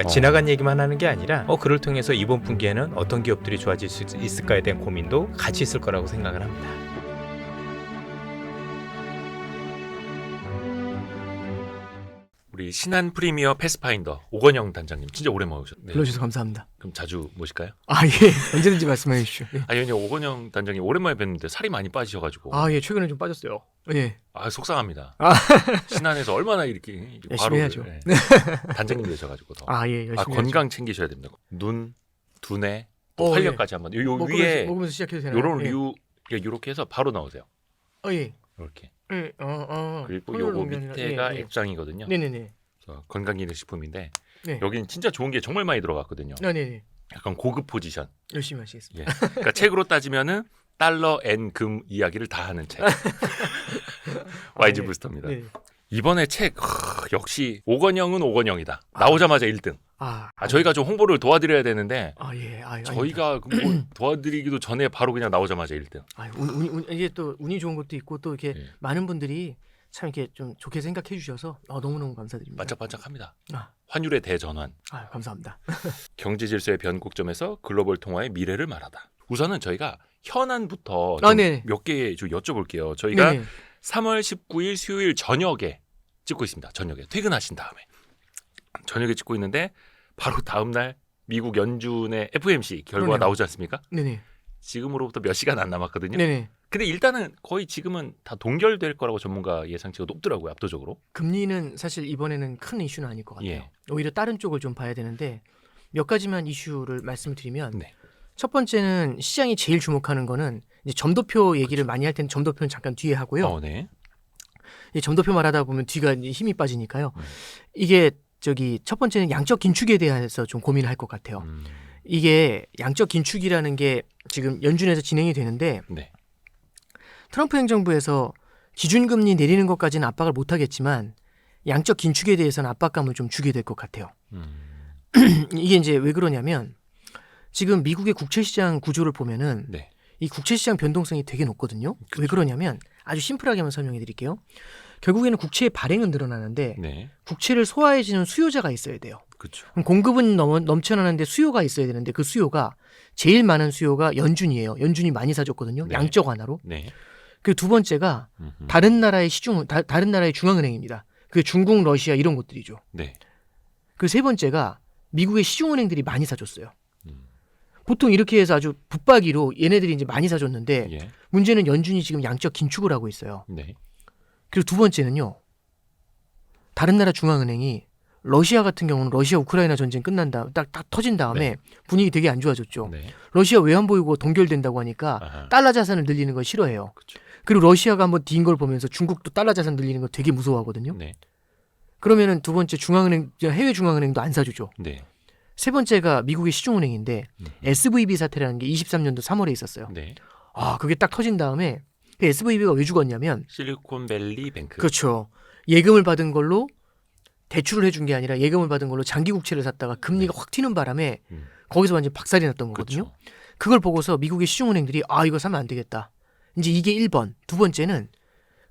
그러니까 지나간 얘기만 하는 게 아니라 그를 통해서 이번 분기에는 어떤 기업들이 좋아질 수 있을까에 대한 고민도 같이 있을 거라고 생각을 합니다. 우리 신한 프리미어 패스파인더 오건영 단장님 진짜 오랜만에 오셨네요. 불러주셔서 감사합니다. 그럼 자주 모실까요? 예. 언제든지 말씀해 주십시오. 예. 아니 오건영 단장님 오랜만에 뵀는데 살이 많이 빠지셔가지고 예. 최근에 좀 빠졌어요. 예. 속상합니다. 신한에서 얼마나 이렇게 열심히 해야죠. 단장님 되셔가지고 더. 예. 열심히 건강 챙기셔야 됩니다. 눈, 두뇌, 또 예. 활력까지 한번. 요 위에 먹으면서 시작해도 되나요? 요런 류 이렇게 해서 바로 나오세요. 예. 이렇게. 예. 그리고 요거 밑에가 액장이거든요. 네네네. 건강기능식품인데 네. 여기는 진짜 좋은 게 정말 많이 들어갔거든요. 네네. 약간 고급 포지션. 열심히 하시겠습니다. 예. 그러니까 책으로 따지면은 달러 앤 금 이야기를 다 하는 책. YG 네. 부스터입니다. 네. 이번에 책 역시 오건영은 오건영이다. 나오자마자 1등. 저희가 좀 홍보를 도와드려야 되는데 예. 저희가 뭐 도와드리기도 전에 바로 그냥 나오자마자 1등. 이게 또 운이 좋은 것도 있고 또 이렇게 예. 많은 분들이 참 이렇게 좀 좋게 생각해 주셔서 너무너무 감사드립니다. 반짝반짝합니다. 아. 환율의 대전환. 감사합니다. 경제 질서의 변곡점에서 글로벌 통화의 미래를 말하다. 우선은 저희가 현안부터 네. 몇 개 좀 여쭤볼게요. 저희가 네. 3월 19일 수요일 저녁에 찍고 있습니다. 저녁에 퇴근하신 다음에 저녁에 찍고 있는데 바로 다음 날 미국 연준의 FOMC 결과가 그러네요. 나오지 않습니까? 네네. 지금으로부터 몇 시간 안 남았거든요. 네네. 근데 일단은 거의 지금은 다 동결될 거라고 전문가 예상치가 높더라고요. 압도적으로. 금리는 사실 이번에는 큰 이슈는 아닐 것 같아요. 예. 오히려 다른 쪽을 좀 봐야 되는데 몇 가지만 이슈를 말씀드리면 네. 첫 번째는 시장이 제일 주목하는 거는 이제 점도표 얘기를 많이 할 텐데 점도표는 잠깐 뒤에 하고요. 네. 이 점도표 말하다 보면 뒤가 이제 힘이 빠지니까요. 이게 첫 번째는 양적 긴축에 대해서 좀 고민을 할 것 같아요. 이게 양적 긴축이라는 게 지금 연준에서 진행이 되는데 네. 트럼프 행정부에서 기준금리 내리는 것까지는 압박을 못 하겠지만 양적 긴축에 대해서는 압박감을 좀 주게 될 것 같아요. 이게 이제 왜 그러냐면 지금 미국의 국채시장 구조를 보면은 네. 이 국채시장 변동성이 되게 높거든요. 왜 그러냐면 아주 심플하게만 설명해 드릴게요. 결국에는 국채의 발행은 늘어나는데 네. 국채를 소화해주는 수요자가 있어야 돼요. 그렇죠. 그럼 공급은 넘쳐나는데 수요가 있어야 되는데 그 수요가 제일 많은 수요가 연준이에요. 연준이 많이 사줬거든요. 네. 양적 완화로. 네. 그 두 번째가 다른 나라의 다른 나라의 중앙은행입니다. 그게 중국, 러시아 이런 곳들이죠. 네. 그 세 번째가 미국의 시중은행들이 많이 사줬어요. 보통 이렇게 해서 아주 붙박이로 얘네들이 이제 많이 사줬는데 예. 문제는 연준이 지금 양적 긴축을 하고 있어요. 네. 그리고 두 번째는요. 다른 나라 중앙은행이 러시아 같은 경우는 러시아 우크라이나 전쟁 끝난 다음 딱 터진 다음에 네. 분위기 되게 안 좋아졌죠. 네. 러시아 외환보유고 동결된다고 하니까 아하. 달러 자산을 늘리는 걸 싫어해요. 그렇죠. 그리고 러시아가 한번 뒤인 걸 보면서 중국도 달러 자산 늘리는 거 되게 무서워하거든요. 네. 그러면은 두 번째 해외 중앙은행도 안 사주죠. 네. 세 번째가 미국의 시중은행인데 SVB 사태라는 게 23년도 3월에 있었어요. 네. 그게 딱 터진 다음에 그 SVB가 왜 죽었냐면 실리콘밸리 뱅크. 그렇죠. 예금을 받은 걸로 대출을 해준 게 아니라 예금을 받은 걸로 장기 국채를 샀다가 금리가 확 튀는 바람에 거기서 완전 박살이 났던 거거든요. 그렇죠. 그걸 보고서 미국의 시중은행들이 이거 사면 안 되겠다. 이제 이게 1번. 두 번째는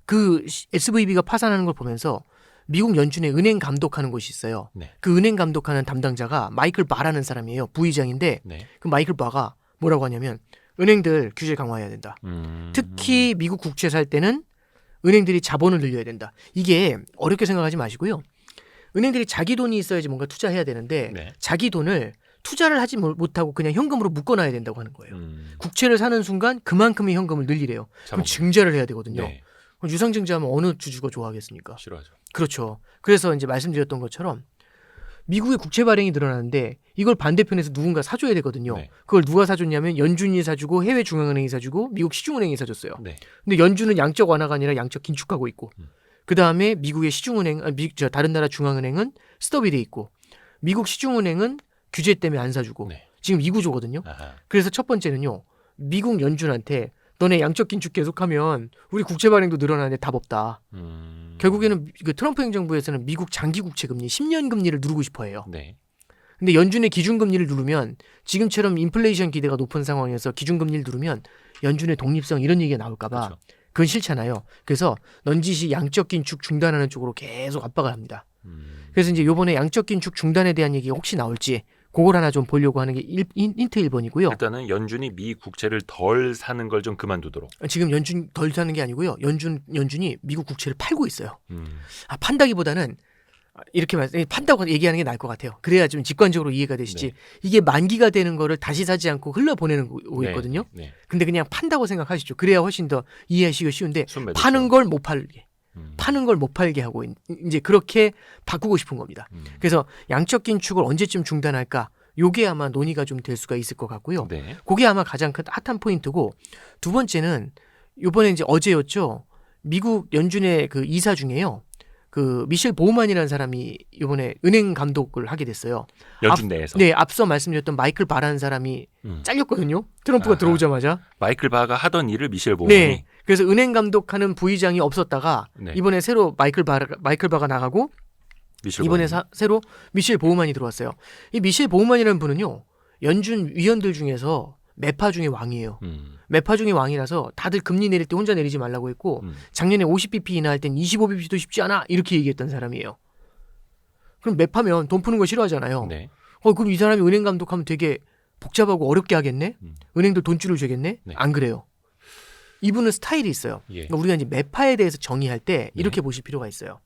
그 SVB가 파산하는 걸 보면서 미국 연준의 은행 감독하는 곳이 있어요. 네. 그 은행 감독하는 담당자가 마이클 바라는 사람이에요. 부의장인데 네. 그 마이클 바가 뭐라고 하냐면 은행들 규제 강화해야 된다. 특히 미국 국채 살 때는 은행들이 자본을 늘려야 된다. 이게 어렵게 생각하지 마시고요. 은행들이 자기 돈이 있어야지 뭔가 투자해야 되는데 네. 자기 돈을 투자를 하지 못하고 그냥 현금으로 묶어놔야 된다고 하는 거예요. 국채를 사는 순간 그만큼의 현금을 늘리래요. 그럼 증자를 해야 되거든요. 네. 그럼 유상증자하면 어느 주주가 좋아하겠습니까? 싫어하죠. 그렇죠. 그래서 이제 말씀드렸던 것처럼 미국의 국채 발행이 늘어나는데 이걸 반대편에서 누군가 사줘야 되거든요. 네. 그걸 누가 사줬냐면 연준이 사주고 해외 중앙은행이 사주고 미국 시중은행이 사줬어요. 네. 근데 연준은 양적 완화가 아니라 양적 긴축하고 있고 그 다음에 미국의 시중은행, 다른 나라 중앙은행은 스톱이 돼 있고 미국 시중은행은 규제 때문에 안 사주고 네. 지금 이 구조거든요. 아하. 그래서 첫 번째는요. 미국 연준한테 너네 양적 긴축 계속하면 우리 국채 발행도 늘어나는데 답 없다. 결국에는 그 트럼프 행정부에서는 미국 장기 국채 금리 10년 금리를 누르고 싶어해요. 네. 근데 연준의 기준 금리를 누르면 지금처럼 인플레이션 기대가 높은 상황에서 기준 금리를 누르면 연준의 독립성 이런 얘기가 나올까 봐 그렇죠. 그건 싫잖아요. 그래서 넌지시 양적 긴축 중단하는 쪽으로 계속 압박을 합니다. 그래서 이제 요번에 양적 긴축 중단에 대한 얘기가 혹시 나올지 그걸 하나 좀 보려고 하는 게 힌트 1번이고요. 일단은 연준이 미 국채를 덜 사는 걸 좀 그만두도록. 지금 연준 덜 사는 게 아니고요. 연준이 미국 국채를 팔고 있어요. 음. 판다기보다는 이렇게 판다고 얘기하는 게 나을 것 같아요. 그래야 좀 직관적으로 이해가 되시지. 네. 이게 만기가 되는 거를 다시 사지 않고 흘러보내는 거거든요. 네. 근데 그냥 판다고 생각하시죠. 그래야 훨씬 더 이해하시기가 쉬운데 순매도죠. 파는 걸 못 팔게. 음. 파는 걸 못 팔게 하고 이제 그렇게 바꾸고 싶은 겁니다. 그래서 양적 긴축을 언제쯤 중단할까? 요게 아마 논의가 좀 될 수가 있을 것 같고요. 네. 그게 아마 가장 큰 핫한 포인트고 두 번째는 요번에 이제 어제였죠. 미국 연준의 그 이사 중에요. 그 미셸 보우만이라는 사람이 이번에 은행 감독을 하게 됐어요. 연준 내에서. 네, 앞서 말씀드렸던 마이클 바라는 사람이 잘렸거든요. 트럼프가 아하. 들어오자마자. 마이클 바가 하던 일을 미셸 보우만이. 네. 그래서 은행 감독하는 부의장이 없었다가 네. 이번에 새로 마이클 바가 나가고 미셸 이번에 보우만. 새로 미셸 보우만이 들어왔어요. 이 미셸 보우만이라는 분은요. 연준 위원들 중에서 매파 중에 왕이에요. 매파 중에 왕이라서 다들 금리 내릴 때 혼자 내리지 말라고 했고 작년에 50bp 인하할 땐 25bp도 쉽지 않아 이렇게 얘기했던 사람이에요. 그럼 매파면 돈 푸는 거 싫어하잖아요. 네. 그럼 이 사람이 은행 감독하면 되게 복잡하고 어렵게 하겠네? 은행들 돈줄을 줘야겠네? 네. 안 그래요. 이분은 스타일이 있어요. 예. 그러니까 우리가 이제 매파에 대해서 정의할 때 이렇게 보실 필요가 있어요.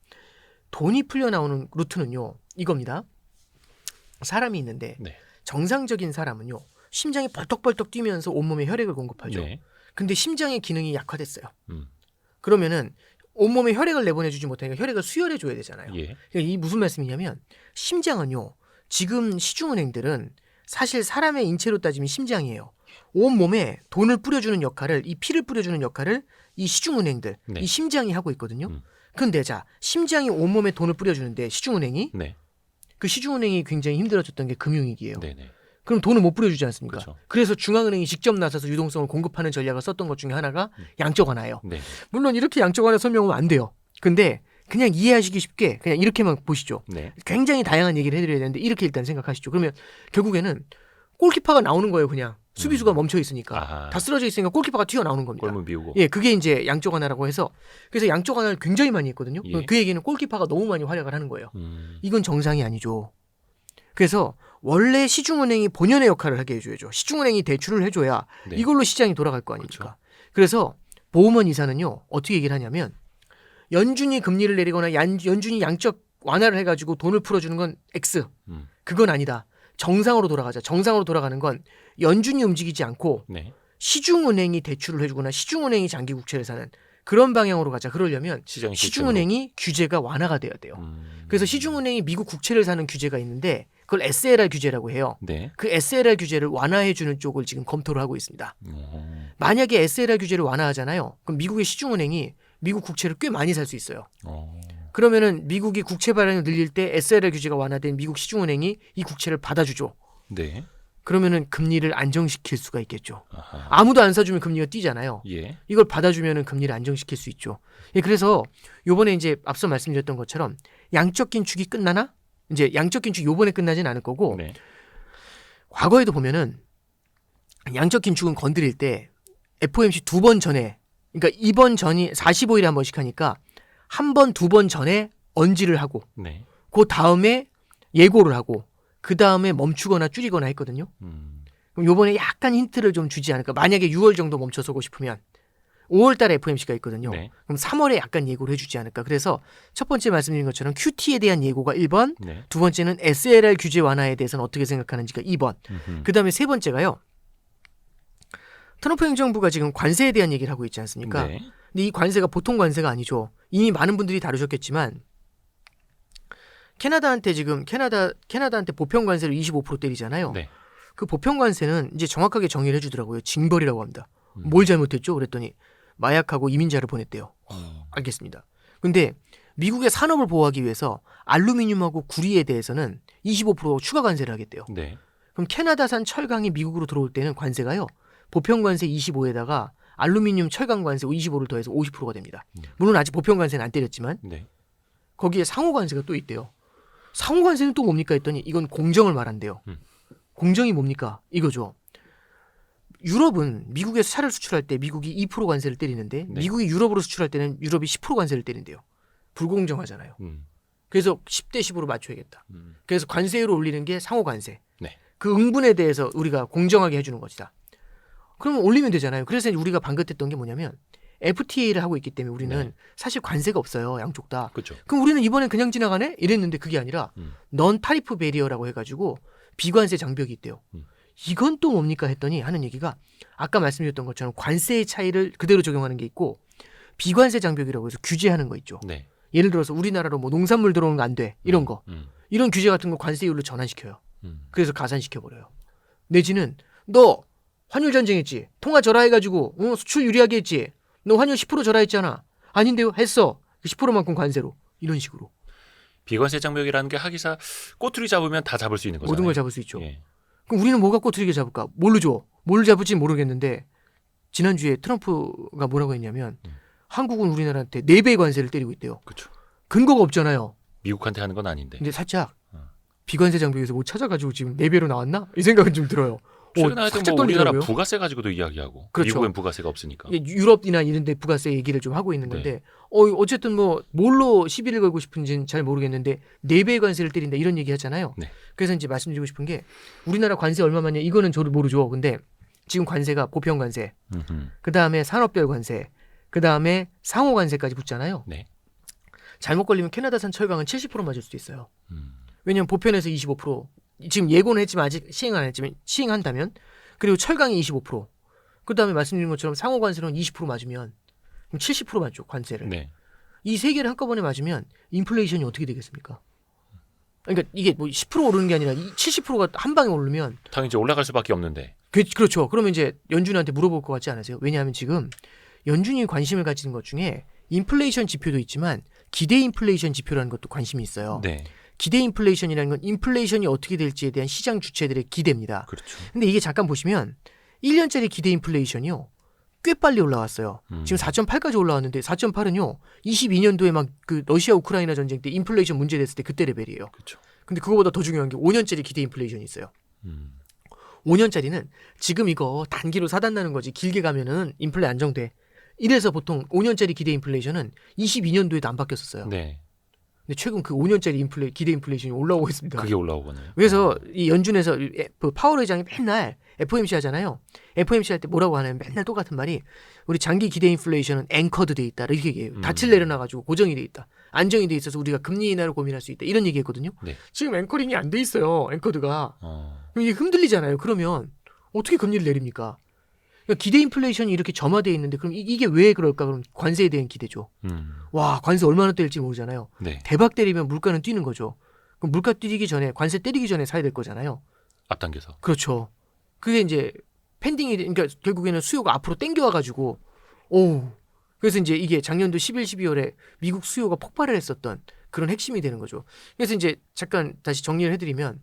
돈이 풀려 나오는 루트는요. 이겁니다. 사람이 있는데 네. 정상적인 사람은요. 심장이 벌떡벌떡 뛰면서 온몸에 혈액을 공급하죠. 네. 근데 심장의 기능이 약화됐어요. 음. 그러면은 온몸에 혈액을 내보내주지 못하니까 혈액을 수혈해줘야 되잖아요. 예. 그러니까 이 무슨 말씀이냐면 심장은요. 지금 시중은행들은 사실 사람의 인체로 따지면 심장이에요. 온몸에 돈을 뿌려주는 역할을 이 피를 뿌려주는 역할을 이 시중은행들 네. 이 심장이 하고 있거든요. 근데 자 심장이 온몸에 돈을 뿌려주는데 시중은행이 네. 그 시중은행이 굉장히 힘들어졌던 게 금융위기예요. 네네. 그럼 돈을 못 뿌려주지 않습니까? 그렇죠. 그래서 중앙은행이 직접 나서서 유동성을 공급하는 전략을 썼던 것 중에 하나가 양적 완화예요. 네. 물론 이렇게 양적 완화 설명하면 안 돼요. 근데 그냥 이해하시기 쉽게 그냥 이렇게만 보시죠. 네. 굉장히 다양한 얘기를 해드려야 되는데 이렇게 일단 생각하시죠. 그러면 결국에는 골키퍼가 나오는 거예요. 그냥 수비수가 멈춰 있으니까 아하. 다 쓰러져 있으니까 골키퍼가 튀어나오는 겁니다. 골문 비우고. 예, 그게 이제 양적 완화라고 해서 그래서 양적 완화를 굉장히 많이 했거든요. 예. 그 얘기는 골키퍼가 너무 많이 활약을 하는 거예요. 음. 이건 정상이 아니죠. 그래서 원래 시중은행이 본연의 역할을 하게 해줘야죠. 시중은행이 대출을 해줘야 네. 이걸로 시장이 돌아갈 거 아닙니까? 그렇죠. 그래서 보우먼 이사는요. 어떻게 얘기를 하냐면 연준이 금리를 내리거나 연준이 양적 완화를 해가지고 돈을 풀어주는 건 X. 그건 아니다. 정상으로 돌아가자. 정상으로 돌아가는 건 연준이 움직이지 않고 네. 시중은행이 대출을 해주거나 시중은행이 장기 국채를 사는 그런 방향으로 가자. 그러려면 시장이 시중은행이 규제가 완화가 돼야 돼요. 음. 그래서 시중은행이 미국 국채를 사는 규제가 있는데 그걸 SLR 규제라고 해요. 네. 그 SLR 규제를 완화해주는 쪽을 지금 검토를 하고 있습니다. 오. 만약에 SLR 규제를 완화하잖아요. 그럼 미국의 시중은행이 미국 국채를 꽤 많이 살 수 있어요. 오. 그러면은 미국이 국채 발행을 늘릴 때 SLR 규제가 완화된 미국 시중은행이 이 국채를 받아주죠. 네. 그러면은 금리를 안정시킬 수가 있겠죠. 아하. 아무도 안 사주면 금리가 뛰잖아요. 예. 이걸 받아주면은 금리를 안정시킬 수 있죠. 예, 그래서 요번에 이제 앞서 말씀드렸던 것처럼 양적 긴축이 끝나나? 이제 양적 긴축 요번에 끝나진 않을 거고 네. 과거에도 보면은 양적 긴축은 건드릴 때 FOMC 2번 전에 그러니까 이번 전이 45일에 한 번씩 하니까 한 번, 2번 전에 언지를 하고 네. 그 다음에 예고를 하고 그 다음에 멈추거나 줄이거나 했거든요. 그럼 요번에 약간 힌트를 좀 주지 않을까. 만약에 6월 정도 멈춰서고 싶으면 5월 달에 FOMC가 있거든요. 네. 그럼 3월에 약간 예고를 해주지 않을까. 그래서 첫 번째 말씀드린 것처럼 QT에 대한 예고가 1번, 네. 두 번째는 SLR 규제 완화에 대해서는 어떻게 생각하는지가 2번. 그 다음에 세 번째가요. 트럼프 행정부가 지금 관세에 대한 얘기를 하고 있지 않습니까? 네. 근데 이 관세가 보통 관세가 아니죠. 이미 많은 분들이 다루셨겠지만 캐나다한테 지금 캐나다한테 보편 관세를 25% 때리잖아요. 네. 그 보편 관세는 이제 정확하게 정의를 해주더라고요. 징벌이라고 합니다. 뭘 잘못했죠? 그랬더니 마약하고 이민자를 보냈대요. 알겠습니다. 근데 미국의 산업을 보호하기 위해서 알루미늄하고 구리에 대해서는 25% 추가 관세를 하겠대요. 네. 그럼 캐나다산 철강이 미국으로 들어올 때는 관세가요. 보편 관세 25에다가 알루미늄 철강 관세 25를 더해서 50%가 됩니다. 물론 아직 보편 관세는 안 때렸지만 네. 거기에 상호 관세가 또 있대요. 상호 관세는 또 뭡니까 했더니 이건 공정을 말한대요. 공정이 뭡니까? 이거죠. 유럽은 미국에서 차를 수출할 때 미국이 2% 관세를 때리는데 네. 미국이 유럽으로 수출할 때는 유럽이 10% 관세를 때린대요. 불공정하잖아요. 그래서 10대 10으로 맞춰야겠다. 그래서 관세율을 올리는 게 상호 관세. 네. 그 응분에 대해서 우리가 공정하게 해주는 것이다. 그러면 올리면 되잖아요. 그래서 우리가 방긋했던 게 뭐냐면 FTA를 하고 있기 때문에 우리는 네. 사실 관세가 없어요. 양쪽 다. 그렇죠. 그럼 우리는 이번엔 그냥 지나가네? 이랬는데 그게 아니라 넌 타리프 베리어라고 해가지고 비관세 장벽이 있대요. 이건 또 뭡니까 했더니 하는 얘기가 아까 말씀드렸던 것처럼 관세의 차이를 그대로 적용하는 게 있고 비관세 장벽이라고 해서 규제하는 거 있죠. 네. 예를 들어서 우리나라로 뭐 농산물 들어오는 거 안 돼. 이런 거. 이런 규제 같은 거 관세율로 전환시켜요. 그래서 가산시켜버려요. 내지는 너 환율 전쟁했지. 통화 절하해가지고 수출 유리하게 했지. 너 환율 10% 절하했잖아. 아닌데요. 했어. 10%만큼 관세로. 이런 식으로. 비관세 장벽이라는 게 하기사 꼬투리 잡으면 다 잡을 수 있는 거잖아요. 모든 걸 잡을 수 있죠. 예. 그럼 우리는 뭐가 꼬투리게 잡을까? 모르죠. 뭘 잡을지 모르겠는데 지난주에 트럼프가 뭐라고 했냐면 한국은 우리나라한테 4배의 관세를 때리고 있대요. 그렇죠. 근거가 없잖아요. 미국한테 하는 건 아닌데. 근데 살짝 비관세 장벽에서 뭐 찾아가지고 지금 4배로 나왔나? 이 생각은 좀 들어요. 최근에 하여튼 살짝 뭐 우리나라 떨리더라고요. 부가세 가지고도 이야기하고 그렇죠. 미국엔 부가세가 없으니까. 이게 유럽이나 이런 데 부가세 얘기를 좀 하고 있는 건데 어쨌든 뭐 뭘로 시비를 걸고 싶은지는 잘 모르겠는데 4배의 관세를 때린다 이런 얘기 하잖아요. 네. 그래서 이제 말씀드리고 싶은 게 우리나라 관세 얼마만이냐 이거는 저도 모르죠. 근데 지금 관세가 보편 관세, 그다음에 산업별 관세, 그다음에 상호 관세까지 붙잖아요. 네. 잘못 걸리면 캐나다산 철강은 70% 맞을 수도 있어요. 왜냐하면 보편에서 25% 지금 예고는 했지만 아직 시행 안 했지만 시행한다면 그리고 철강이 25% 그다음에 말씀드린 것처럼 상호 관세는 20% 맞으면 그럼 70% 맞죠 관세를. 네. 이 세 개를 한꺼번에 맞으면 인플레이션이 어떻게 되겠습니까? 그러니까 이게 뭐 10% 오르는 게 아니라 70%가 한 방에 오르면 당연히 이제 올라갈 수밖에 없는데. 그렇죠. 그러면 이제 연준한테 물어볼 것 같지 않으세요? 왜냐하면 지금 연준이 관심을 가지는 것 중에 인플레이션 지표도 있지만 기대 인플레이션 지표라는 것도 관심이 있어요. 네. 기대 인플레이션이라는 건 인플레이션이 어떻게 될지에 대한 시장 주체들의 기대입니다. 그렇죠. 근데 이게 잠깐 보시면 1년짜리 기대 인플레이션이요. 꽤 빨리 올라왔어요. 지금 4.8까지 올라왔는데 4.8은요. 22년도에 막 그 러시아 우크라이나 전쟁 때 인플레이션 문제 됐을 때 그때 레벨이에요. 그렇죠. 근데 그거보다 더 중요한 게 5년짜리 기대 인플레이션이 있어요. 5년짜리는 지금 이거 단기로 사단나는 거지 길게 가면은 인플레 안정돼. 이래서 보통 5년짜리 기대 인플레이션은 22년도에도 안 바뀌었었어요. 네. 근데 최근 그 5년짜리 기대 인플레이션이 올라오고 있습니다. 그게 올라오거든요. 그래서 이 연준에서 파월 의장이 맨날 FOMC 하잖아요. FOMC 할 때 뭐라고 하냐면 맨날 똑같은 말이 우리 장기 기대 인플레이션은 앵커드 돼 있다. 이렇게 얘기해요. 닻을 내려놔가지고 고정이 돼 있다. 안정이 돼 있어서 우리가 금리 인하를 고민할 수 있다. 이런 얘기했거든요. 네. 지금 앵커링이 안 돼 있어요. 앵커드가. 그럼 이게 흔들리잖아요. 그러면 어떻게 금리를 내립니까? 그러니까 기대 인플레이션이 이렇게 점화되어 있는데 그럼 이게 왜 그럴까? 그럼 관세에 대한 기대죠. 와 관세 얼마나 때릴지 모르잖아요. 네. 대박 때리면 물가는 뛰는 거죠. 그럼 물가 뛰기 전에 관세 때리기 전에 사야 될 거잖아요. 앞당겨서. 그렇죠. 그게 이제 펜딩이 그러니까 결국에는 수요가 앞으로 땡겨와가지고 오 그래서 이제 이게 작년도 11, 12월에 미국 수요가 폭발을 했었던 그런 핵심이 되는 거죠. 그래서 이제 잠깐 다시 정리를 해드리면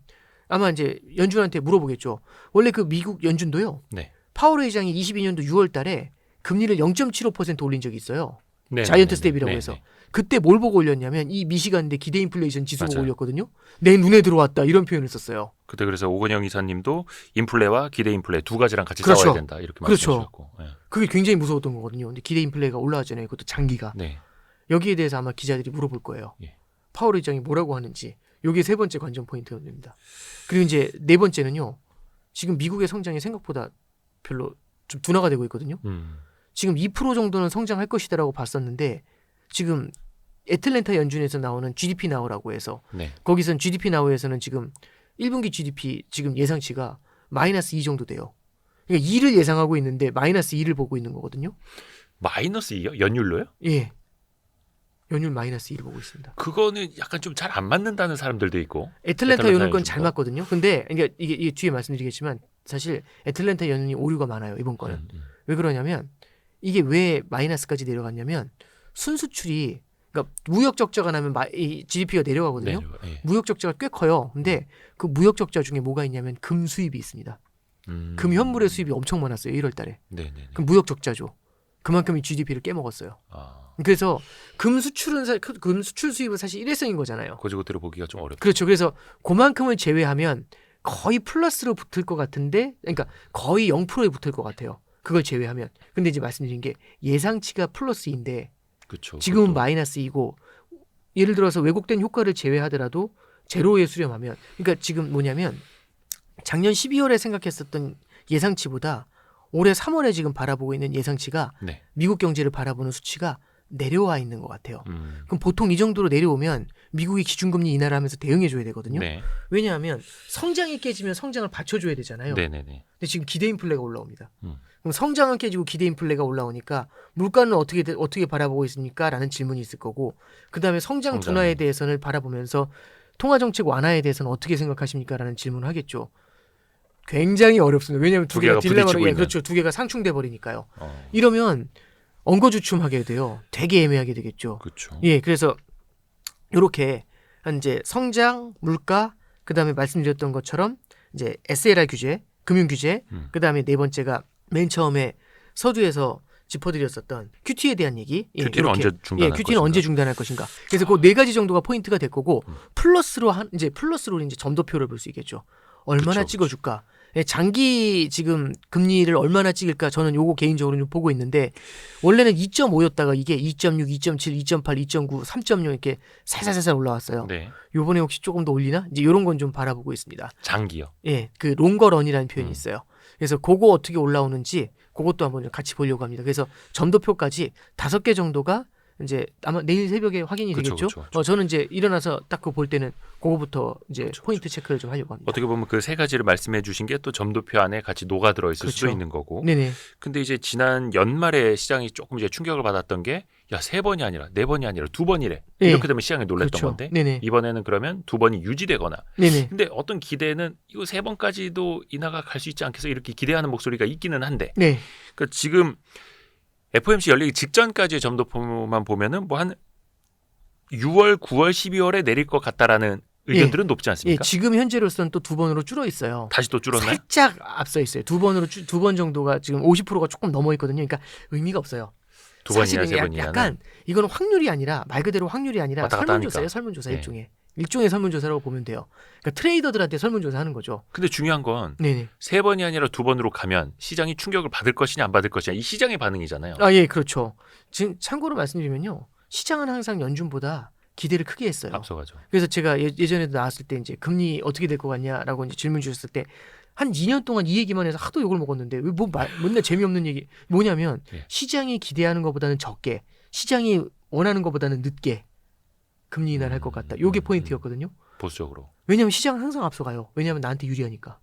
아마 이제 연준한테 물어보겠죠. 원래 그 미국 연준도요. 네. 파월 의장이 22년도 6월 달에 금리를 0.75% 올린 적이 있어요. 네. 자이언트 스텝이라고 네. 해서. 네. 그때 뭘 보고 올렸냐면 이 미시간대 기대 인플레이션 지수 보고 맞아요. 올렸거든요. 내 눈에 들어왔다 이런 표현을 썼어요. 그때 그래서 오건영 이사님도 인플레와 기대 인플레 두 가지랑 같이 그렇죠. 싸워야 된다 이렇게 그렇죠. 말씀하셨고. 네. 그게 굉장히 무서웠던 거거든요. 근데 기대 인플레가 올라왔잖아요. 그것도 장기가. 네. 여기에 대해서 아마 기자들이 물어볼 거예요. 예. 파월 의장이 뭐라고 하는지. 이게 세 번째 관전 포인트입니다. 그리고 이제 네 번째는요. 지금 미국의 성장이 생각보다 별로 좀 둔화가 되고 있거든요. 지금 2% 정도는 성장할 것이다라고 봤었는데 지금 애틀랜타 연준에서 나오는 GDP 나우라고 해서 네. 거기선 GDP 나우에서는 지금 1분기 GDP 지금 예상치가 마이너스 2 정도 돼요. 그러니까 2를 예상하고 있는데 마이너스 2를 보고 있는 거거든요. 마이너스 2요? 연율로요? 예. 연율 마이너스 2를 보고 있습니다. 그거는 약간 좀 잘 안 맞는다는 사람들도 있고. 애틀랜타 연은 건 잘 연준도. 맞거든요. 근데 그러니까 이게 뒤에 말씀드리겠지만 사실 애틀랜타 연이 오류가 많아요. 이번 거는. 왜 그러냐면 이게 왜 마이너스까지 내려갔냐면 순수출이 그러니까 무역 적자가 나면 이 GDP가 내려가거든요. 예. 무역 적자가 꽤 커요. 근데 그 무역 적자 중에 뭐가 있냐면 금 수입이 있습니다. 금 현물의 수입이 엄청 많았어요. 1월 달에. 네네. 그 무역 적자죠. 그만큼 이 GDP를 깨먹었어요. 아, 그래서 금 수출 수입은 사실 일회성인 거잖아요. 고지고대로 보기가 좀 어렵죠. 그렇죠. 그래서 그만큼을 제외하면 거의 플러스로 붙을 것 같은데, 그러니까 거의 0%에 붙을 것 같아요. 그걸 제외하면. 근데 이제 말씀드린 게 예상치가 플러스인데 그렇죠. 지금은 그것도. 마이너스이고 예를 들어서 왜곡된 효과를 제외하더라도 제로에 수렴하면 그러니까 지금 뭐냐면 작년 12월에 생각했었던 예상치보다 올해 3월에 지금 바라보고 있는 예상치가 네. 미국 경제를 바라보는 수치가 내려와 있는 것 같아요. 그럼 보통 이 정도로 내려오면 미국이 기준금리 인하를 하면서 대응해 줘야 되거든요. 네. 왜냐하면 성장이 깨지면 성장을 받쳐줘야 되잖아요. 네네네. 근데 지금 기대 인플레가 올라옵니다. 음. 그럼 성장은 깨지고 기대 인플레가 올라오니까 물가는 어떻게 바라보고 있습니까? 라는 질문이 있을 거고 그다음에 성장 둔화에 대해서는 바라보면서 통화정책 완화에 대해서는 어떻게 생각하십니까? 라는 질문을 하겠죠. 굉장히 어렵습니다. 왜냐하면 두 개가 딜레마로 그렇죠. 두 개가 상충돼 버리니까요. 이러면 엉거주춤하게 돼요. 되게 애매하게 되겠죠. 그렇죠. 예, 그래서 이렇게 이제 성장, 물가, 그다음에 말씀드렸던 것처럼 이제 SLR 규제, 금융 규제, 그다음에 네 번째가 맨 처음에 서두에서 짚어드렸었던 큐티에 대한 얘기. 큐티는 언제 중단할 것인가? 큐티는 언제 중단할 것인가. 그래서 그 네 가지 정도가 포인트가 될 거고 플러스로 이제 점도표를 볼 수 있겠죠. 얼마나 그쵸, 찍어줄까. 예, 장기 지금 금리를 얼마나 찍을까 저는 요거 개인적으로 좀 보고 있는데 원래는 2.5였다가 이게 2.6, 2.7, 2.8, 2.9, 3.0 이렇게 살살살살 올라왔어요. 네. 요번에 혹시 조금 더 올리나? 이제 요런 건 좀 바라보고 있습니다. 장기요. 예, 그 롱거런이라는 표현이 있어요. 그래서 그거 어떻게 올라오는지 그것도 한번 같이 보려고 합니다. 그래서 점도표까지 5개 정도가 이제 아마 내일 새벽에 확인이 되겠죠. 그쵸. 저는 이제 일어나서 딱 그거 볼 때는 그거부터 이제 그쵸. 포인트 체크를 좀 하려고 합니다. 어떻게 보면 그 세 가지를 말씀해 주신 게 또 점도표 안에 같이 녹아 들어 있을 수도 그렇죠. 있는 거고. 네네. 근데 이제 지난 연말에 시장이 조금 이제 충격을 받았던 게 야, 3번이 아니라 4번이 아니라 2번이래. 네. 이렇게 되면 시장이 놀랐던 그렇죠. 건데 네네. 이번에는 그러면 2번이 유지되거나. 네네. 근데 어떤 기대는 이거 3번까지도 인하가 갈 수 있지 않겠어 이렇게 기대하는 목소리가 있기는 한데. 네. 그러니까 지금 FOMC 열리기 직전까지의 점도표만 보면은 뭐 한 6월, 9월, 12월에 내릴 것 같다라는 의견들은 높지 예, 않습니까? 지금 현재로서는 또 2번으로 줄어 있어요. 다시 또 줄었나요? 살짝 앞서 있어요. 2번 정도가 지금 50%가 조금 넘어 있거든요. 그러니까 의미가 없어요. 2번이나 사실은 3번이나. 약간 이거는 확률이 아니라 말 그대로 확률이 아니라 왔다 갔다 설문조사예요. 하니까. 설문조사 네. 일종의 설문조사라고 보면 돼요. 그러니까 트레이더들한테 설문조사하는 거죠. 근데 중요한 건 네네. 3번이 아니라 2번으로 가면 시장이 충격을 받을 것이냐 안 받을 것이냐 이 시장의 반응이잖아요. 아, 예, 그렇죠. 지금 참고로 말씀드리면요. 시장은 항상 연준보다 기대를 크게 했어요. 앞서가죠. 그래서 제가 예전에도 나왔을 때 이제 금리 어떻게 될 것 같냐라고 이제 질문 주셨을 때 한 2년 동안 이 얘기만 해서 하도 욕을 먹었는데 왜 맨날 재미없는 얘기 뭐냐면 예. 시장이 기대하는 것보다는 적게 시장이 원하는 것보다는 늦게 금리 인하를 할 것 같다. 요게 포인트였거든요. 보수적으로. 왜냐하면 시장은 항상 앞서가요. 왜냐하면 나한테 유리하니까.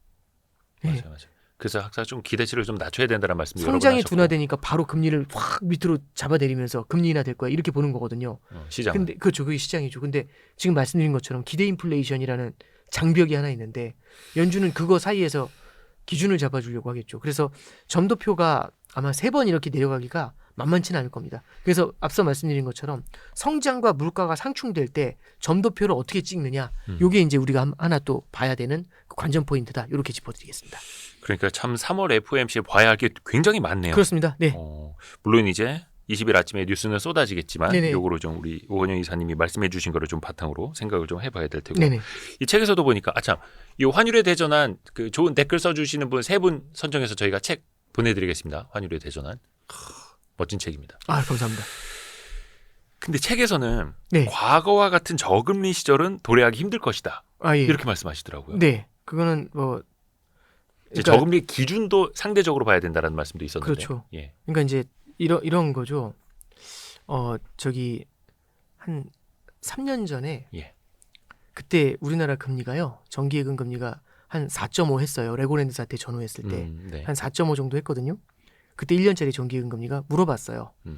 예. 맞아요. 그래서 항상 좀 기대치를 좀 낮춰야 된다는 말씀을 여러 번 성장이 하셨고. 둔화되니까 바로 금리를 확 밑으로 잡아내리면서 금리 인하 될 거야 이렇게 보는 거거든요. 시장. 근데 그렇죠, 그게 시장이죠. 근데 지금 말씀드린 것처럼 기대 인플레이션이라는 장벽이 하나 있는데 연준은 그거 사이에서 기준을 잡아주려고 하겠죠. 그래서 점도표가 아마 3번 이렇게 내려가기가 만만치는 않을 겁니다. 그래서 앞서 말씀드린 것처럼 성장과 물가가 상충될 때 점도표를 어떻게 찍느냐, 요게 이제 우리가 하나 또 봐야 되는 관전 포인트다. 이렇게 짚어드리겠습니다. 그러니까 참 3월 FOMC에 봐야 할 게 굉장히 많네요. 그렇습니다. 네. 물론 이제 20일 아침에 뉴스는 쏟아지겠지만 네네. 요거로 좀 우리 오건영 이사님이 말씀해 주신 거를 좀 바탕으로 생각을 좀 해봐야 될 테고. 네네. 이 책에서도 보니까 아참 이 환율에 대전한 그 좋은 댓글 써주시는 분 3분 선정해서 저희가 책 보내드리겠습니다. 환율에 대전한 멋진 책입니다. 아, 감사합니다. 근데 책에서는 네. 과거와 같은 저금리 시절은 도래하기 힘들 것이다. 아, 예. 이렇게 말씀하시더라고요. 네. 그거는 뭐 이제 그러니까- 저금리 기준도 상대적으로 봐야 된다는 말씀도 있었는데. 그렇죠. 예. 그러니까 이제 이런 거죠. 저기 한 3년 전에 예. 그때 우리나라 금리가요. 정기예금 금리가 한 4.5 했어요. 레고랜드 사태 전후했을 때. 네. 한 4.5 정도 했거든요. 그때 1년짜리 정기예금 금리가 물어봤어요. 음.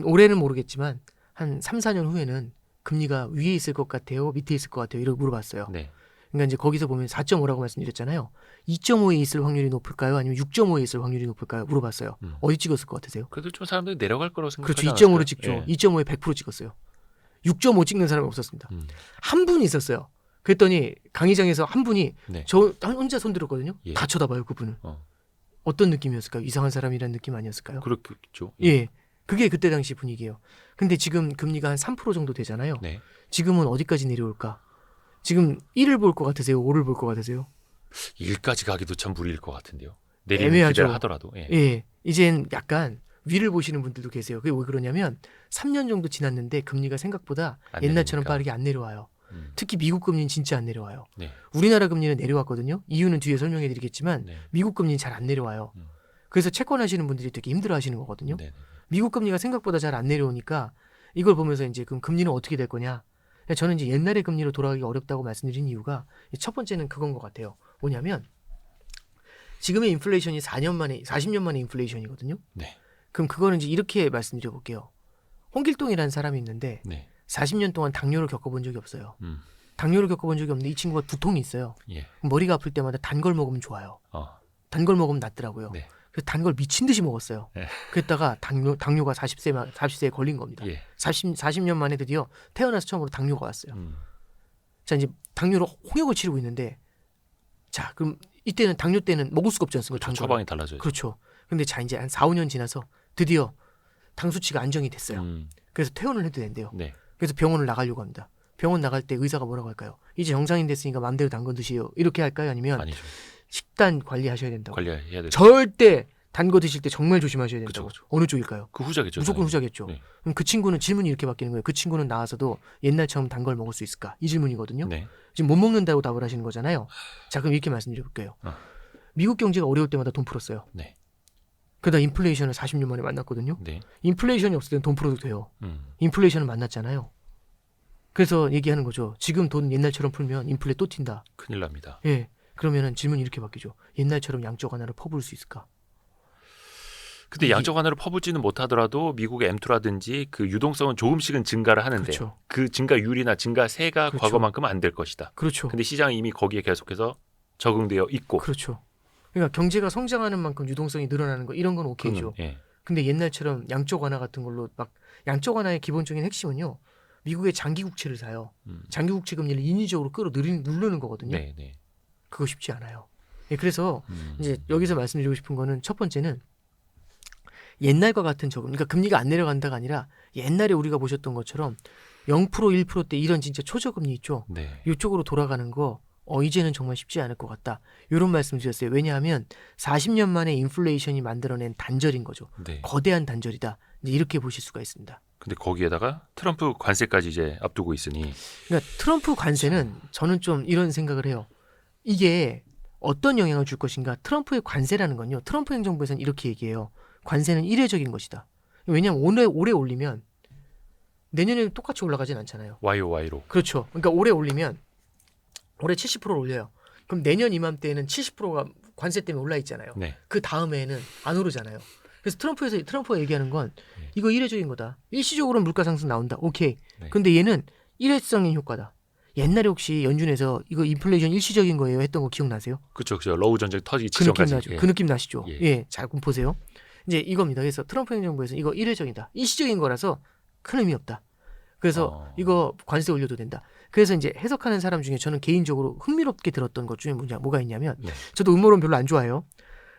올해는 모르겠지만 한 3, 4년 후에는 금리가 위에 있을 것 같아요. 밑에 있을 것 같아요. 이렇게 물어봤어요. 네. 그러니까 이제 거기서 보면 4.5라고 말씀드렸잖아요. 2.5에 있을 확률이 높을까요? 아니면 6.5에 있을 확률이 높을까요? 물어봤어요. 어디 찍었을 것 같으세요? 그래도 좀 사람들이 내려갈 거라고 생각하지 그렇죠. 않았을까요? 2.5로 찍죠. 예. 2.5에 100% 찍었어요. 6.5 찍는 사람이 없었습니다. 한 분 있었어요. 그랬더니 강의장에서 한 분이 네. 저 혼자 손 들었거든요. 예. 다 쳐다봐요, 그분은. 어. 어떤 느낌이었을까요? 이상한 사람이라는 느낌 아니었을까요? 그렇겠죠. 예. 그게 그때 당시 분위기예요. 근데 지금 금리가 한 3% 정도 되잖아요. 네. 지금은 어디까지 내려올까? 지금 1을 볼 것 같으세요? 5를 볼 것 같으세요? 1까지 가기도 참 무리일 것 같은데요. 내리는 애매하죠. 기대를 하더라도. 예. 예. 이젠 약간 위를 보시는 분들도 계세요. 그게 왜 그러냐면 3년 정도 지났는데 금리가 생각보다 안 옛날처럼 내리니까. 빠르게 안 내려와요. 특히 미국 금리는 진짜 안 내려와요. 네. 우리나라 금리는 내려왔거든요. 이유는 뒤에 설명해 드리겠지만 네. 미국 금리는 잘 안 내려와요. 그래서 채권하시는 분들이 되게 힘들어 하시는 거거든요. 네. 미국 금리가 생각보다 잘 안 내려오니까 이걸 보면서 이제 그럼 금리는 어떻게 될 거냐. 저는 이제 옛날의 금리로 돌아가기 어렵다고 말씀드린 이유가 첫 번째는 그건 것 같아요. 뭐냐면 지금의 인플레이션이 40년 만에 인플레이션이거든요. 네. 그럼 그거는 이제 이렇게 말씀드려 볼게요. 홍길동이라는 사람이 있는데 네. 40년 동안 당뇨를 겪어본 적이 없어요. 음. 당뇨를 겪어본 적이 없는데 이 친구가 두통이 있어요. 예. 머리가 아플 때마다 단 걸 먹으면 좋아요. 단 걸 먹으면 낫더라고요. 네. 그래서 단 걸 미친 듯이 먹었어요. 네. 그랬다가 당뇨가 40세에 걸린 겁니다. 예. 40년 만에 드디어 태어나서 처음으로 당뇨가 왔어요. 자, 이제 당뇨로 홍역을 치르고 있는데 자, 그럼 이때는 당뇨 때는 먹을 수가 없지 않습니까? 그렇죠. 처방이 달라져요. 그렇죠. 근데 자, 이제 한 4, 5년 지나서 드디어 당 수치가 안정이 됐어요. 그래서 퇴원을 해도 된대요. 네. 그래서 병원을 나가려고 합니다. 병원 나갈 때 의사가 뭐라고 할까요? 이제 정상인 됐으니까 마음대로 단 거 드시오. 이렇게 할까요? 아니면 아니죠. 식단 관리하셔야 된다고. 관리해야 돼. 절대 단 거 드실 때 정말 조심하셔야 된다고. 그쵸. 어느 쪽일까요? 그 후자겠죠. 무조건 당연히. 후자겠죠. 네. 그럼 그 친구는 질문이 이렇게 바뀌는 거예요. 그 친구는 나와서도 옛날처럼 단 걸 먹을 수 있을까? 이 질문이거든요. 네. 지금 못 먹는다고 답을 하시는 거잖아요. 자, 그럼 이렇게 말씀드려 볼게요. 미국 경제가 어려울 때마다 돈 풀었어요. 네. 그러다 인플레이션을 40년 만에 만났거든요. 네. 인플레이션이 없을 때는 돈 풀어도 돼요. 인플레이션을 만났잖아요. 그래서 얘기하는 거죠. 지금 돈 옛날처럼 풀면 인플레 또 튄다. 큰일 납니다. 예. 그러면은 질문이 이렇게 바뀌죠. 옛날처럼 양적 완화를 퍼부을 수 있을까? 근데 양적 완화를 퍼붓지는 못하더라도 미국의 M2라든지 그 유동성은 조금씩은 증가를 하는데 그렇죠. 그 증가율이나 증가세가 그렇죠. 과거만큼 안 될 것이다. 그렇죠. 근데 시장이 이미 거기에 계속해서 적응되어 있고. 그렇죠. 그러니까 경제가 성장하는 만큼 유동성이 늘어나는 거 이런 건 오케이죠. 예. 근데 옛날처럼 양적 완화 같은 걸로 막 양적 완화의 기본적인 핵심은요. 미국의 장기 국채를 사요. 장기 국채 금리를 인위적으로 누르는 거거든요. 네, 네. 그거 쉽지 않아요. 예, 그래서 이제 여기서 말씀드리고 싶은 거는 첫 번째는 옛날과 같은 저금, 그러니까 금리가 안 내려간다가 아니라 옛날에 우리가 보셨던 것처럼 0% 1%대 이런 진짜 초저금리 있죠. 네. 이쪽으로 돌아가는 거 이제는 정말 쉽지 않을 것 같다. 이런 말씀 드렸어요. 왜냐하면 40년 만에 인플레이션이 만들어낸 단절인 거죠. 네. 거대한 단절이다. 이제 이렇게 보실 수가 있습니다. 근데 거기에다가 트럼프 관세까지 이제 앞두고 있으니 그러니까 트럼프 관세는 저는 좀 이런 생각을 해요. 이게 어떤 영향을 줄 것인가. 트럼프의 관세라는 건요. 트럼프 행정부에서는 이렇게 얘기해요. 관세는 일회적인 것이다. 왜냐하면 올해 올리면 내년에는 똑같이 올라가진 않잖아요. YOY로. 그렇죠. 그러니까 올해 올리면 올해 70%를 올려요. 그럼 내년 이맘때에는 70%가 관세 때문에 올라 있잖아요. 네. 그 다음에는 안 오르잖아요. 그래서 트럼프가 얘기하는 건 이거 일회적인 거다. 일시적으로는 물가 상승 나온다. 오케이. 네. 근데 얘는 일회성인 효과다. 옛날에 혹시 연준에서 이거 인플레이션 일시적인 거예요 했던 거 기억나세요? 그렇죠. 러우 전쟁 터지기 그 느낌 직전까지. 나죠. 예. 그 느낌 나시죠? 예. 예. 잘 보세요. 이제 이겁니다. 그래서 트럼프 행정부에서 이거 일회적이다. 일시적인 거라서 큰 의미 없다. 그래서 이거 관세 올려도 된다. 그래서 이제 해석하는 사람 중에 저는 개인적으로 흥미롭게 들었던 것 중에 뭐가 있냐면 네. 저도 음모론 별로 안 좋아해요.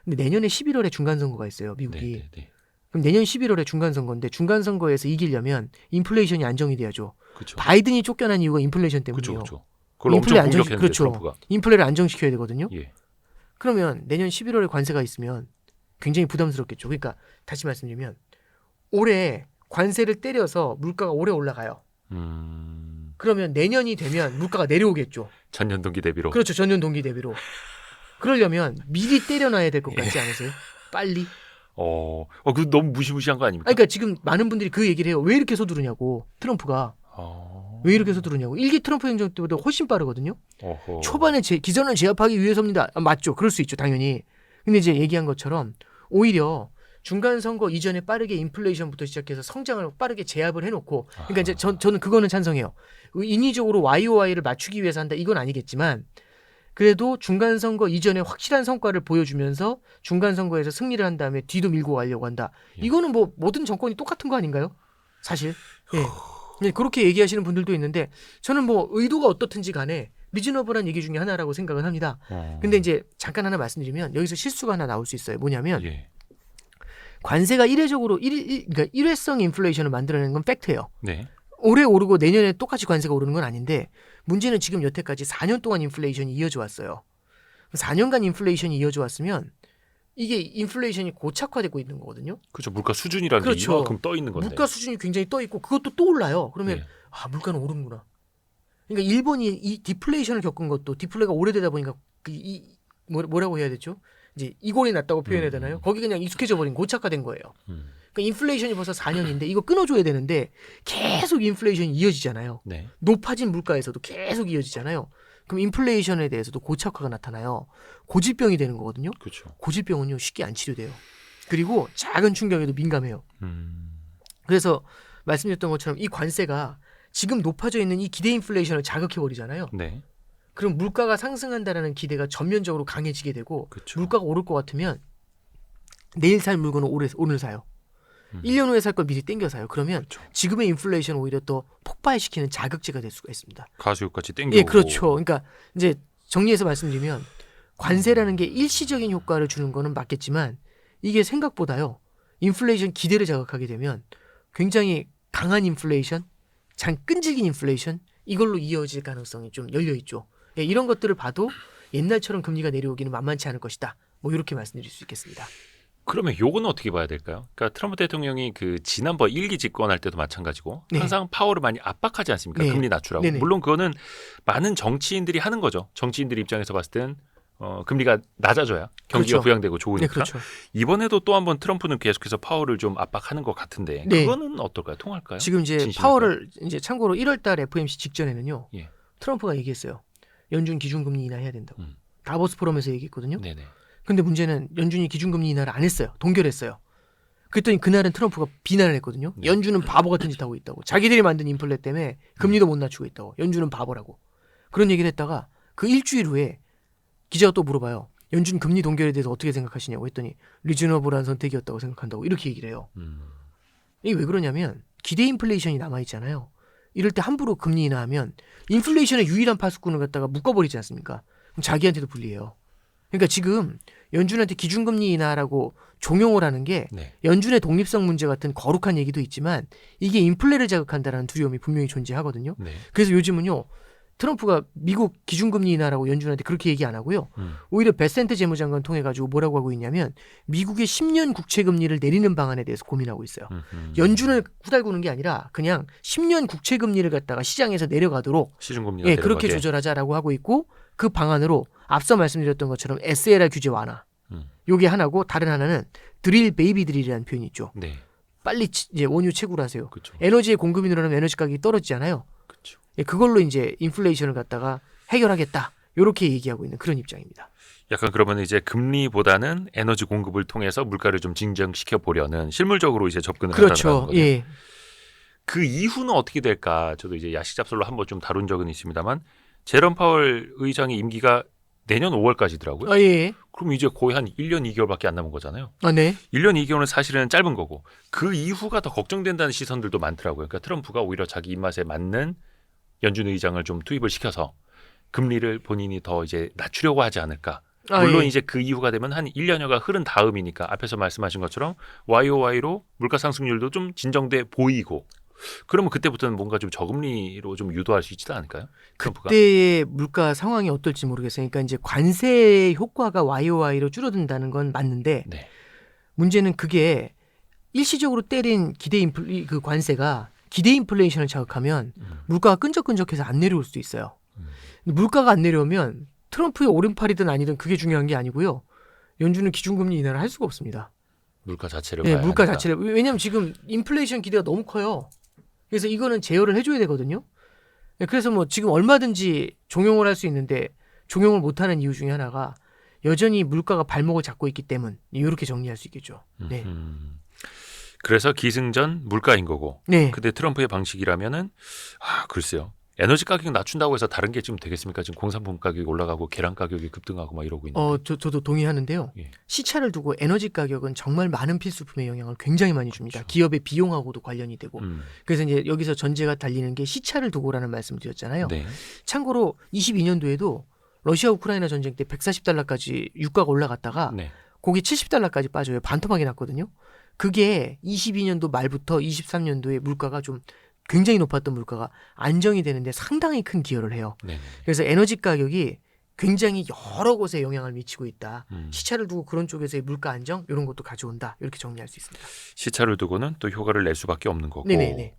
근데 내년에 11월에 중간선거가 있어요. 미국이. 네, 네, 네. 그럼 내년 11월에 중간선거인데 중간선거에서 이기려면 인플레이션이 안정이 돼야죠. 그렇죠. 바이든이 쫓겨난 이유가 인플레이션 때문이에요. 그렇죠. 그걸 엄청 공격했는데 그렇죠. 트럼프가. 인플레를 안정시켜야 되거든요. 예. 그러면 내년 11월에 관세가 있으면 굉장히 부담스럽겠죠. 그러니까 다시 말씀드리면 올해 관세를 때려서 물가가 오래 올라가요. 그러면 내년이 되면 물가가 내려오겠죠. 전년 동기 대비로. 그렇죠. 전년 동기 대비로. 그러려면 미리 때려놔야 될 것 같지 않으세요? 빨리. 그 너무 무시무시한 거 아닙니까? 그러니까 지금 많은 분들이 그 얘기를 해요. 왜 이렇게 서두르냐고. 트럼프가. 왜 이렇게 서두르냐고. 1기 트럼프 행정 때보다 훨씬 빠르거든요. 어허. 초반에 기전을 제압하기 위해서입니다. 맞죠. 그럴 수 있죠. 당연히. 근데 이제 얘기한 것처럼 오히려 중간선거 이전에 빠르게 인플레이션부터 시작해서 성장을 빠르게 제압을 해놓고 그러니까 이제 저는 그거는 찬성해요. 인위적으로 YOY를 맞추기 위해서 한다. 이건 아니겠지만 그래도 중간선거 이전에 확실한 성과를 보여주면서 중간선거에서 승리를 한 다음에 뒤도 밀고 가려고 한다. 이거는 뭐 모든 정권이 똑같은 거 아닌가요? 사실. 예. 네, 그렇게 얘기하시는 분들도 있는데 저는 뭐 의도가 어떻든지 간에 리즈너블한 얘기 중에 하나라고 생각은 합니다. 근데 이제 잠깐 하나 말씀드리면 여기서 실수가 하나 나올 수 있어요. 뭐냐면 예. 관세가 일회적으로 그러니까 일회성 인플레이션을 만들어내는 건 팩트예요. 네. 올해 오르고 내년에 똑같이 관세가 오르는 건 아닌데 문제는 지금 여태까지 4년 동안 인플레이션이 이어져 왔어요. 4년간 인플레이션이 이어져 왔으면 이게 인플레이션이 고착화되고 있는 거거든요. 그렇죠. 물가 수준이라는 그렇죠. 게 이만큼 떠 있는 건데. 물가 수준이 굉장히 떠 있고 그것도 또 올라요. 그러면 예. 물가는 오르는구나. 그러니까 일본이 이 디플레이션을 겪은 것도 디플레가 오래되다 보니까 뭐라고 해야 되죠? 이제 이골이 났다고 표현해야 되나요? 거기 그냥 익숙해져 버린 고착화된 거예요. 그러니까 인플레이션이 벌써 4년인데 이거 끊어줘야 되는데 계속 인플레이션이 이어지잖아요. 네. 높아진 물가에서도 계속 이어지잖아요. 그럼 인플레이션에 대해서도 고착화가 나타나요. 고질병이 되는 거거든요. 그렇죠. 고질병은요 쉽게 안 치료돼요. 그리고 작은 충격에도 민감해요. 그래서 말씀드렸던 것처럼 이 관세가 지금 높아져 있는 이 기대 인플레이션을 자극해 버리잖아요. 네. 그럼 물가가 상승한다라는 기대가 전면적으로 강해지게 되고 그렇죠. 물가가 오를 것 같으면 내일 살 물건을 오늘 사요. 1년 후에 살 걸 미리 땡겨 사요. 그러면 그렇죠. 지금의 인플레이션 오히려 더 폭발시키는 자극제가 될 수가 있습니다. 가수효과치 땡겨. 예, 그렇죠. 그러니까 이제 정리해서 말씀드리면 관세라는 게 일시적인 효과를 주는 거는 맞겠지만 이게 생각보다요. 인플레이션 기대를 자극하게 되면 굉장히 강한 인플레이션, 끈질긴 인플레이션 이걸로 이어질 가능성이 좀 열려 있죠. 예, 이런 것들을 봐도 옛날처럼 금리가 내려오기는 만만치 않을 것이다. 뭐 이렇게 말씀드릴 수 있겠습니다. 그러면 요거는 어떻게 봐야 될까요? 그러니까 트럼프 대통령이 그 지난번 1기 집권할 때도 마찬가지고 네. 항상 파월을 많이 압박하지 않습니까? 네. 금리 낮추라고. 네네. 물론 그거는 많은 정치인들이 하는 거죠. 정치인들 입장에서 봤을 땐 금리가 낮아져야 경기가 그렇죠. 부양되고 좋으니까. 네, 그렇죠. 이번에도 또 한번 트럼프는 계속해서 파월을 좀 압박하는 것 같은데 네. 그거는 어떨까요? 통할까요? 지금 이제 진실일까요? 파월을 이제 참고로 1월달 FOMC 직전에는요. 예. 트럼프가 얘기했어요. 연준 기준금리 인하해야 된다고. 음. 다보스 포럼에서 얘기했거든요. 네네. 근데 문제는 연준이 기준금리 인하를 안 했어요. 동결했어요. 그랬더니 그날은 트럼프가 비난을 했거든요. 네. 연준은 바보 같은 짓 하고 있다고. 자기들이 만든 인플레 때문에 금리도 못 낮추고 있다고. 연준은 바보라고. 그런 얘기를 했다가 그 일주일 후에 기자가 또 물어봐요. 연준 금리 동결에 대해서 어떻게 생각하시냐고 했더니 리즈너블한 선택이었다고 생각한다고 이렇게 얘기를 해요. 이게 왜 그러냐면 기대 인플레이션이 남아있잖아요. 이럴 때 함부로 금리 인하하면 인플레이션의 유일한 파수꾼을 갖다가 묶어버리지 않습니까? 그럼 자기한테도 불리해요. 그러니까 지금 연준한테 기준금리 인하라고 종용을 하는 게 네. 연준의 독립성 문제 같은 거룩한 얘기도 있지만 이게 인플레를 자극한다는 두려움이 분명히 존재하거든요. 네. 그래서 요즘은요. 트럼프가 미국 기준금리 인하라고 연준한테 그렇게 얘기 안 하고요. 음. 오히려 베센트 재무장관 통해 가지고 뭐라고 하고 있냐면 미국의 10년 국채 금리를 내리는 방안에 대해서 고민하고 있어요. 연준을 후달구는 게 아니라 그냥 10년 국채 금리를 갖다가 시장에서 내려가도록 시중금리가 예, 그렇게 내려가게. 조절하자라고 하고 있고 그 방안으로 앞서 말씀드렸던 것처럼 SLR 규제 완화. 음. 요게 하나고 다른 하나는 드릴 베이비 드릴이라는 표현이 있죠. 네. 빨리 이제 원유 채굴 하세요. 그렇죠. 에너지의 공급이 늘어나면 에너지 가격이 떨어지잖아요. 그렇죠. 예, 그걸로 이제 인플레이션을 갖다가 해결하겠다. 이렇게 얘기하고 있는 그런 입장입니다. 약간 그러면 이제 금리보다는 에너지 공급을 통해서 물가를 좀 진정시켜 보려는 실물적으로 이제 접근을 한다는 그렇죠. 거예요. 예. 그 이후는 어떻게 될까? 저도 이제 야식 잡설로 한번 좀 다룬 적은 있습니다만 제롬 파월 의장의 임기가 내년 5월까지더라고요. 아, 예. 그럼 이제 거의 한 1년 2개월밖에 안 남은 거잖아요. 아, 네. 1년 2개월은 사실은 짧은 거고 그 이후가 더 걱정된다는 시선들도 많더라고요. 그러니까 트럼프가 오히려 자기 입맛에 맞는 연준 의장을 좀 투입을 시켜서 금리를 본인이 더 이제 낮추려고 하지 않을까. 물론 예. 이제 그 이후가 되면 한 1년여가 흐른 다음이니까 앞에서 말씀하신 것처럼 YOY로 물가 상승률도 좀 진정돼 보이고 그러면 그때부터는 뭔가 좀 저금리로 좀 유도할 수 있지 않을까요? 트럼프가? 그때의 물가 상황이 어떨지 모르겠어요. 그러니까 이제 관세 효과가 YOY로 줄어든다는 건 맞는데 네. 문제는 그게 일시적으로 때린 그 관세가 기대 인플레이션을 자극하면 물가가 끈적끈적해서 안 내려올 수도 있어요. 근데 물가가 안 내려오면 트럼프의 오른팔이든 아니든 그게 중요한 게 아니고요. 연준은 기준금리 인하를 할 수가 없습니다. 물가 자체를 네, 봐야 물가 하니까. 자체를. 왜냐하면 지금 인플레이션 기대가 너무 커요. 그래서 이거는 제어를 해줘야 되거든요. 네, 그래서 뭐 지금 얼마든지 종용을 할 수 있는데 종용을 못하는 이유 중에 하나가 여전히 물가가 발목을 잡고 있기 때문. 이렇게 정리할 수 있겠죠. 네. 그래서 기승전 물가인 거고. 네. 근데 트럼프의 방식이라면은 글쎄요. 에너지 가격 낮춘다고 해서 다른 게 좀 되겠습니까? 지금 공산품 가격이 올라가고 계란 가격이 급등하고 막 이러고 있는데. 저도 동의하는데요. 예. 시차를 두고 에너지 가격은 정말 많은 필수품에 영향을 굉장히 많이 줍니다. 그렇죠. 기업의 비용하고도 관련이 되고. 음. 그래서 이제 여기서 전제가 달리는 게 시차를 두고라는 말씀을 드렸잖아요. 네. 참고로 22년도에도 러시아 우크라이나 전쟁 때 140달러까지 유가가 올라갔다가 네. 거기 70달러까지 빠져요. 반토막이 났거든요. 그게 22년도 말부터 23년도에 물가가 좀 굉장히 높았던 물가가 안정이 되는데 상당히 큰 기여를 해요. 네. 그래서 에너지 가격이 굉장히 여러 곳에 영향을 미치고 있다. 음. 시차를 두고 그런 쪽에서의 물가 안정 이런 것도 가져온다. 이렇게 정리할 수 있습니다. 시차를 두고는 또 효과를 낼 수밖에 없는 거고. 네네네.